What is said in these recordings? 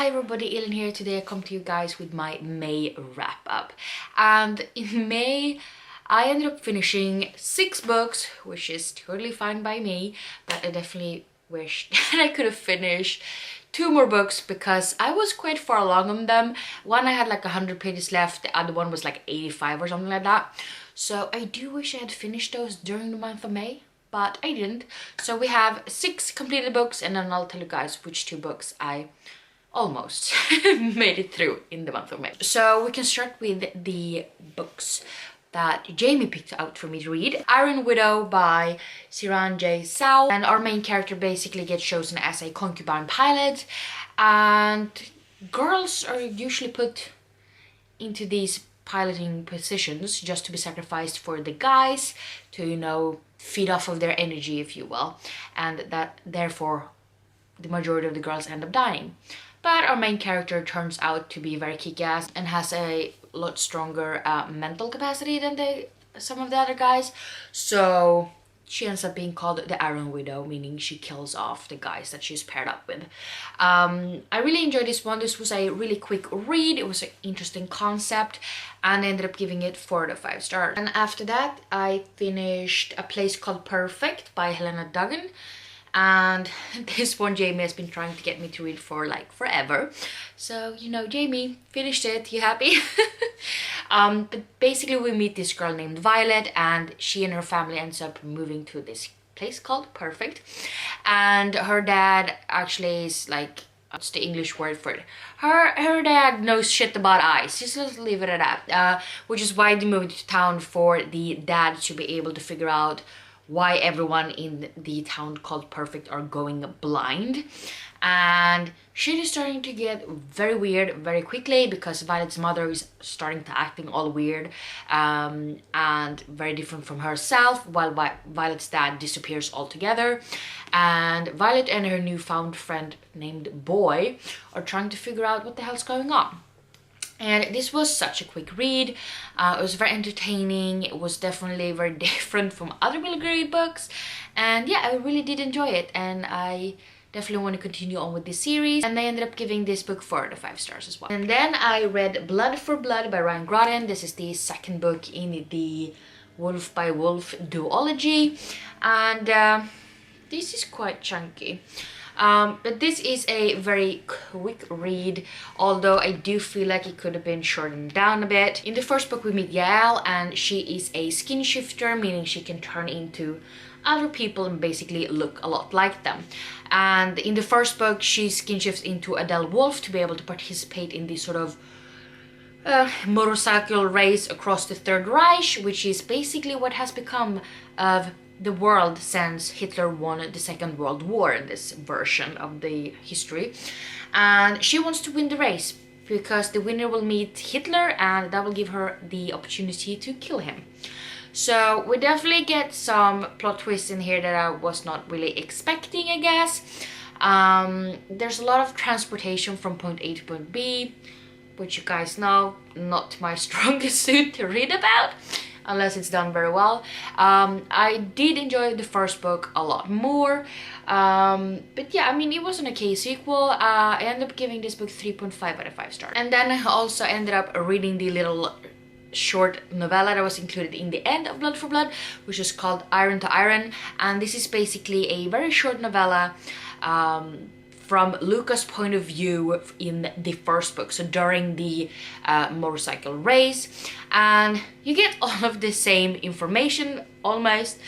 Hi everybody, Ellen here. Today I come to you guys with my May wrap up. And in May, I ended up finishing 6 books, which is totally fine by me, but I definitely wish that I could have finished 2 more books because I was quite far along on them. One I had like 100 pages left, the other one was like 85 or something like that. So I do wish I had finished those during the month of May, but I didn't. So we have 6 completed books, and then I'll tell you guys which 2 books I almost made it through in the month of May. So we can start with the books that Jamie picked out for me to read. Iron Widow by Siran J. Sao. And our main character basically gets chosen as a concubine pilot, and girls are usually put into these piloting positions just to be sacrificed for the guys to, you know, feed off of their energy, if you will, and that therefore the majority of the girls end up dying. But our main character turns out to be very kick-ass and has a lot stronger mental capacity than some of the other guys. So she ends up being called the Iron Widow, meaning she kills off the guys that she's paired up with. I really enjoyed this one. This was a really quick read. It was an interesting concept, and I ended up giving it 4 out of 5 stars. And after that, I finished A Place Called Perfect by Helena Duggan. And this one Jamie has been trying to get me to read for like forever. So, you know, Jamie, finished it. You happy? But basically we meet this girl named Violet, and she and her family ends up moving to this place called Perfect. And her dad actually is like, what's the English word for it? Her dad knows shit about ice. Just let's leave it at that. Which is why they moved to town, for the dad to be able to figure out why everyone in the town called Perfect are going blind. And shit is starting to get very weird very quickly because Violet's mother is starting to acting all weird and very different from herself, while Violet's dad disappears altogether. And Violet and her newfound friend named Boy are trying to figure out what the hell's going on. And this was such a quick read. It was very entertaining. It was definitely very different from other Will Grey books. And yeah, I really did enjoy it. And I definitely want to continue on with this series. And I ended up giving this book 4 out of 5 stars as well. And then I read Blood for Blood by Ryan Groden. This is the second book in the Wolf by Wolf duology. And this is quite chunky. But this is a very quick read, although I do feel like it could have been shortened down a bit. In the first book we meet Yael, and she is a skin shifter, meaning she can turn into other people and basically look a lot like them. And in the first book she skin shifts into Adele Wolf to be able to participate in this sort of motorcycle race across the Third Reich, which is basically what has become of the world since Hitler won the Second World War in this version of the history. And she wants to win the race because the winner will meet Hitler, and that will give her the opportunity to kill him. So we definitely get some plot twists in here that I was not really expecting, I guess. There's a lot of transportation from point A to point B, which you guys know, not my strongest suit to read about, unless it's done very well. I did enjoy the first book a lot more. But yeah, I mean, it was an okay sequel. I ended up giving this book 3.5 out of 5 stars. And then I also ended up reading the little short novella that was included in the end of Blood for Blood, which is called Iron to Iron. And this is basically a very short novella from Luca's point of view in the first book, so during the motorcycle race. And you get all of the same information almost,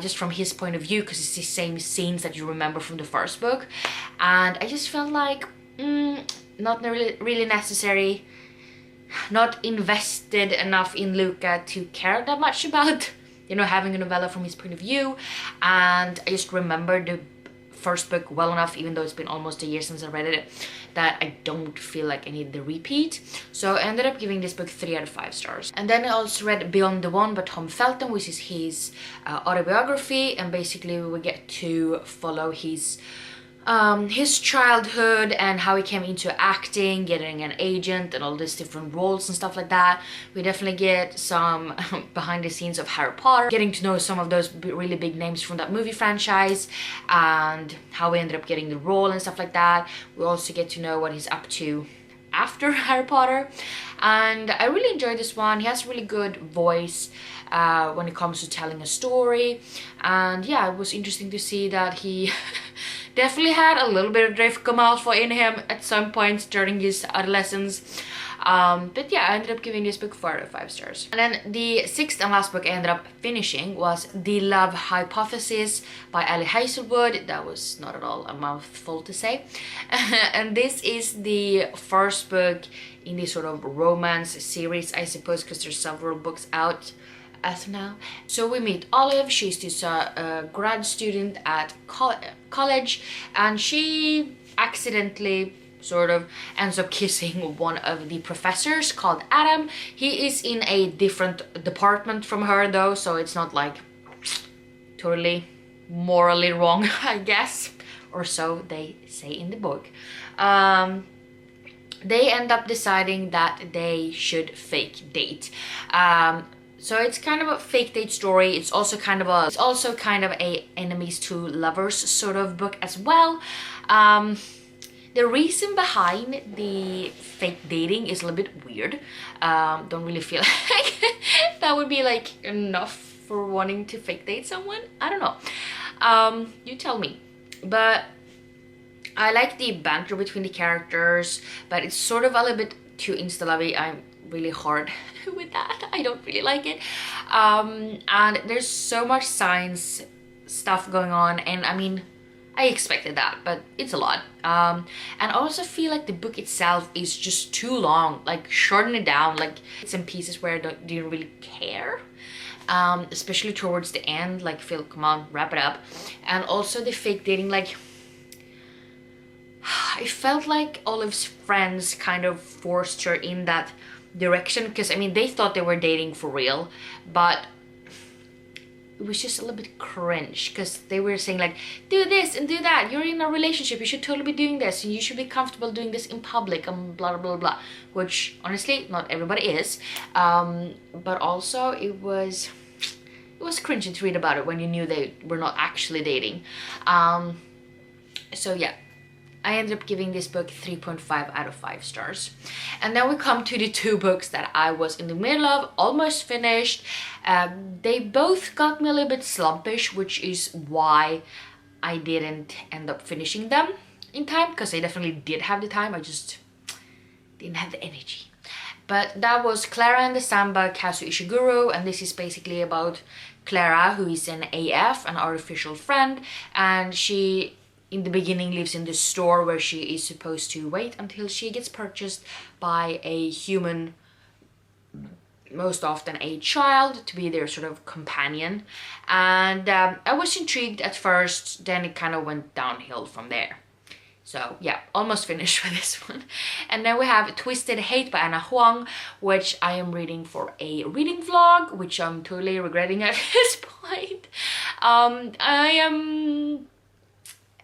just from his point of view, because it's the same scenes that you remember from the first book. And I just felt like not really necessary, not invested enough in Luca to care that much about, you know, having a novella from his point of view. And I just remember the first book well enough, even though it's been almost a year since I read it, that I don't feel like I need the repeat. So I ended up giving this book 3 out of 5 stars. And then I also read Beyond the One by Tom Felton, which is his autobiography, and basically we get to follow his his childhood and how he came into acting, getting an agent and all these different roles and stuff like that. We definitely get some behind the scenes of Harry Potter, getting to know some of those really big names from that movie franchise and how he ended up getting the role and stuff like that. We also get to know what he's up to after Harry Potter, and I really enjoyed this one. He has a really good voice when it comes to telling a story, and yeah, it was interesting to see that he definitely had a little bit of Draco Malfoy in him at some points during his adolescence. But yeah, I ended up giving this book 4 out of 5 stars. And then the 6th and last book I ended up finishing was The Love Hypothesis by Ali Hazelwood. That was not at all a mouthful to say. And this is the first book in this sort of romance series, I suppose, because there's several books out as of now. So we meet Olive. She's this grad student at college, and she accidentally sort of ends up kissing one of the professors called Adam. He is in a different department from her though, so it's not like totally morally wrong, I guess, or so they say in the book. They end up deciding that they should fake date. So it's kind of a fake date story. It's also kind of a enemies to lovers sort of book as well. The reason behind the fake dating is a little bit weird. Don't really feel like that would be like enough for wanting to fake date someone. I don't know. You tell me. But I like the banter between the characters, but it's sort of a little bit too insta-lovey. I'm really hard with that. I don't really like it. And there's so much science stuff going on, and I mean, I expected that, but it's a lot. And I also feel like the book itself is just too long. Like, shorten it down, like some pieces where I didn't really care. Especially towards the end, like, Phil, come on, wrap it up. And also the fake dating, like, I felt like Olive's friends kind of forced her in that direction, because I mean, they thought they were dating for real, but it was just a little bit cringe, because they were saying like, do this and do that, you're in a relationship, you should totally be doing this, and you should be comfortable doing this in public, and blah blah blah, which honestly not everybody is. But also it was cringy to read about it when you knew they were not actually dating. So yeah, I ended up giving this book 3.5 out of 5 stars. And then we come to the 2 books that I was in the middle of, almost finished. They both got me a little bit slumpish, which is why I didn't end up finishing them in time, because I definitely did have the time, I just didn't have the energy. But that was Clara and the Sun by Kazu Ishiguro, and this is basically about Clara, who is an AF, an artificial friend, and she in the beginning lives in this store where she is supposed to wait until she gets purchased by a human, most often a child, to be their sort of companion. And I was intrigued at first, then it kind of went downhill from there. So yeah, almost finished with this one. And then we have Twisted Hate by Anna Huang, which I am reading for a reading vlog, which I'm totally regretting at this point.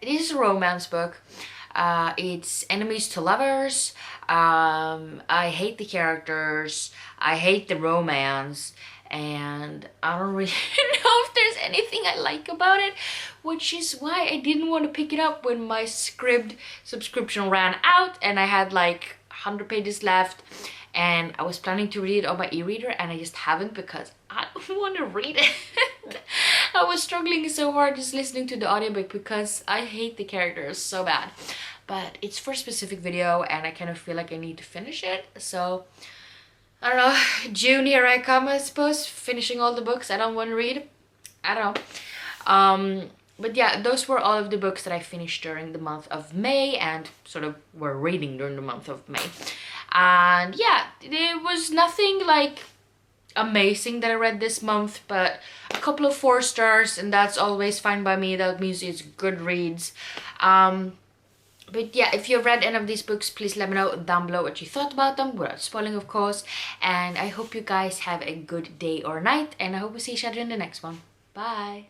It is a romance book. It's enemies to lovers. I hate the characters. I hate the romance. And I don't really know if there's anything I like about it, which is why I didn't want to pick it up when my Scribd subscription ran out and I had like 100 pages left. And I was planning to read it on my e-reader, and I just haven't because I don't want to read it. I was struggling so hard just listening to the audiobook because I hate the characters so bad. But it's for a specific video and I kind of feel like I need to finish it. So, I don't know, June, here I come, I suppose, finishing all the books I don't want to read. I don't know. But yeah, those were all of the books that I finished during the month of May and sort of were reading during the month of May. And yeah, there was nothing like amazing that I read this month, but a couple of 4 stars, and that's always fine by me. That means it's good reads. But yeah, if you've read any of these books, please let me know down below what you thought about them, without spoiling of course. And I hope you guys have a good day or night, and I hope we see each other in the next one. Bye!